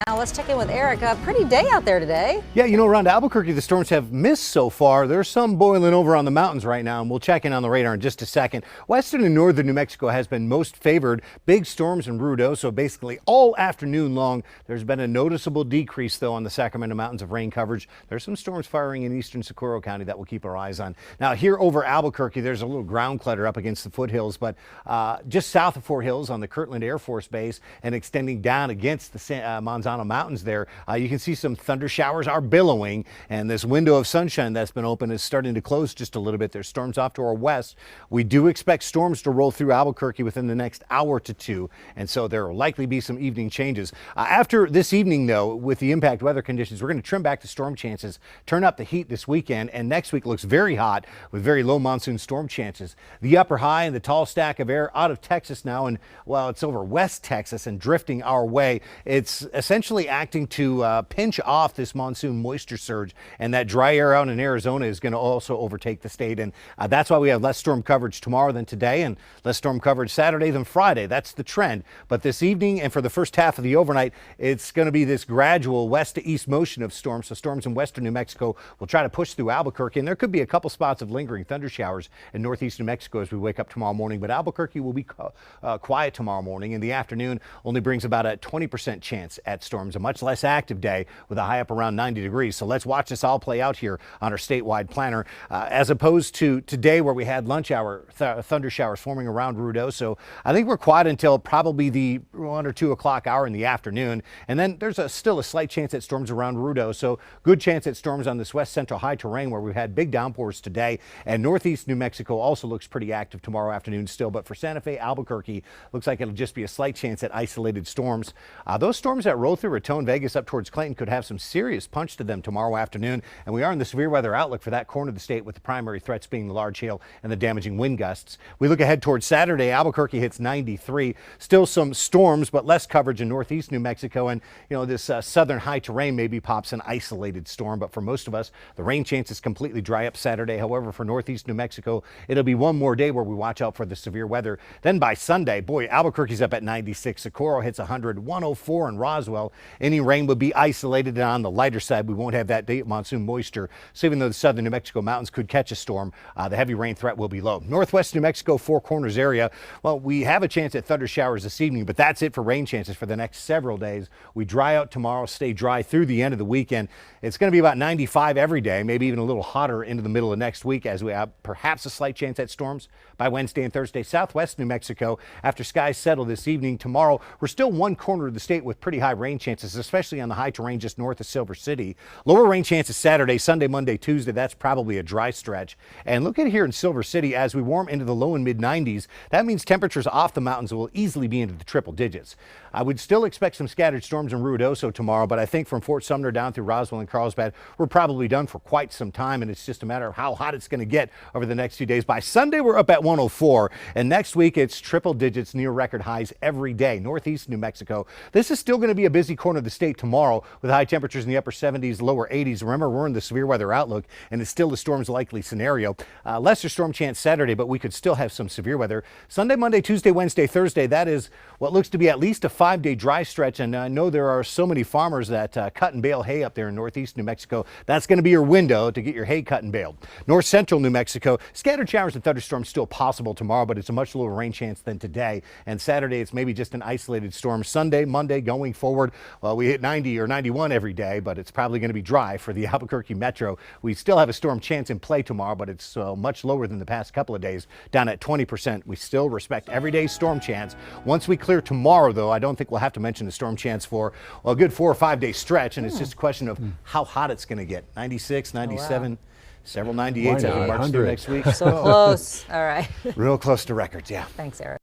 Now let's check in with Eric. A pretty day out there today. Yeah, around Albuquerque, the storms have missed so far. There's some boiling over on the mountains right now, and we'll check in on the radar in just a second. Western and northern New Mexico has been most favored. Big storms in Ruidoso basically all afternoon long. There's been a noticeable decrease, though, on the Sacramento Mountains of rain coverage. There's some storms firing in eastern Socorro County that we'll keep our eyes on. Now, here over Albuquerque, there's a little ground clutter up against the foothills, but just south of Fort Hills on the Kirtland Air Force Base and extending down against the Manzano Mountains there, you can see some thunder showers are billowing, and this window of sunshine that's been open is starting to close just a little bit. There's storms off to our west. We do expect storms to roll through Albuquerque within the next hour to two, and so there will likely be some evening changes. After this evening, though, with the impact weather conditions, we're going to trim back the storm chances, turn up the heat this weekend, and next week looks very hot with very low monsoon storm chances. The upper high and the tall stack of air out of Texas now, and well, it's over West Texas and drifting our way. It's essentially acting to pinch off this monsoon moisture surge, and that dry air out in Arizona is going to also overtake the state, and that's why we have less storm coverage tomorrow than today and less storm coverage Saturday than Friday. That's the trend. But this evening and for the first half of the overnight, it's going to be this gradual west to east motion of storms. So storms in western New Mexico will try to push through Albuquerque, and there could be a couple spots of lingering thunder showers in northeast New Mexico as we wake up tomorrow morning. But Albuquerque will be quiet tomorrow morning. In the afternoon, only brings about a 20% chance at storms, a much less active day with a high up around 90 degrees. So let's watch this all play out here on our statewide planner, as opposed to today where we had lunch hour thunder showers forming around Ruidoso. I think we're quiet until probably the 1 or 2 o'clock hour in the afternoon. And then there's still a slight chance at storms around Ruidoso. Good chance at storms on this west central high terrain where we've had big downpours today. And northeast New Mexico also looks pretty active tomorrow afternoon still. But for Santa Fe, Albuquerque, looks like it'll just be a slight chance at isolated storms. Those storms that roll through Raton, Vegas up towards Clayton could have some serious punch to them tomorrow afternoon, and we are in the severe weather outlook for that corner of the state, with the primary threats being the large hail and the damaging wind gusts. We look ahead towards Saturday. Albuquerque hits 93. Still some storms, but less coverage in northeast New Mexico, and this southern high terrain maybe pops an isolated storm, but for most of us, the rain chances completely dry up Saturday. However, for northeast New Mexico, it'll be one more day where we watch out for the severe weather. Then by Sunday, boy, Albuquerque's up at 96. Socorro hits 100, 104 in Roswell. Any rain would be isolated, and on the lighter side, we won't have that deep monsoon moisture. So even though the southern New Mexico mountains could catch a storm, the heavy rain threat will be low. Northwest New Mexico, Four Corners area, well, we have a chance at thunder showers this evening, but that's it for rain chances for the next several days. We dry out tomorrow, stay dry through the end of the weekend. It's going to be about 95 every day, maybe even a little hotter into the middle of next week, as we have perhaps a slight chance at storms by Wednesday and Thursday. Southwest New Mexico, after skies settle this evening, tomorrow we're still one corner of the state with pretty high rain chances, especially on the high terrain just north of Silver City. Lower rain chances Saturday, Sunday, Monday, Tuesday. That's probably a dry stretch. And look at here in Silver City, as we warm into the low and mid 90s, that means temperatures off the mountains will easily be into the triple digits. I would still expect some scattered storms in Ruidoso tomorrow, but I think from Fort Sumner down through Roswell and Carlsbad, we're probably done for quite some time, and it's just a matter of how hot it's going to get over the next few days. By Sunday, we're up at 104, and next week it's triple digits near record highs every day. Northeast New Mexico, this is still going to be a busy corner of the state tomorrow with high temperatures in the upper 70s, lower 80s. Remember, we're in the severe weather outlook, and it's still the storm's likely scenario. Lesser storm chance Saturday, but we could still have some severe weather. Sunday, Monday, Tuesday, Wednesday, Thursday, that is what looks to be at least a 5-day dry stretch, and I know there are so many farmers that cut and bale hay up there in northeast New Mexico. That's going to be your window to get your hay cut and baled. North central New Mexico, scattered showers and thunderstorms still possible tomorrow, but it's a much lower rain chance than today. And Saturday, it's maybe just an isolated storm. Sunday, Monday, going forward, well, we hit 90 or 91 every day, but it's probably going to be dry for the Albuquerque metro. We still have a storm chance in play tomorrow, but it's much lower than the past couple of days, down at 20%. We still respect everyday storm chance. Once we clear tomorrow, though, I don't think we'll have to mention the storm chance for a good 4 or 5 day stretch, and it's just a question of how hot it's going to get. 96, 97. Oh, wow. Several 98s as we march through next week. So close. All right. Real close to records, yeah. Thanks, Eric.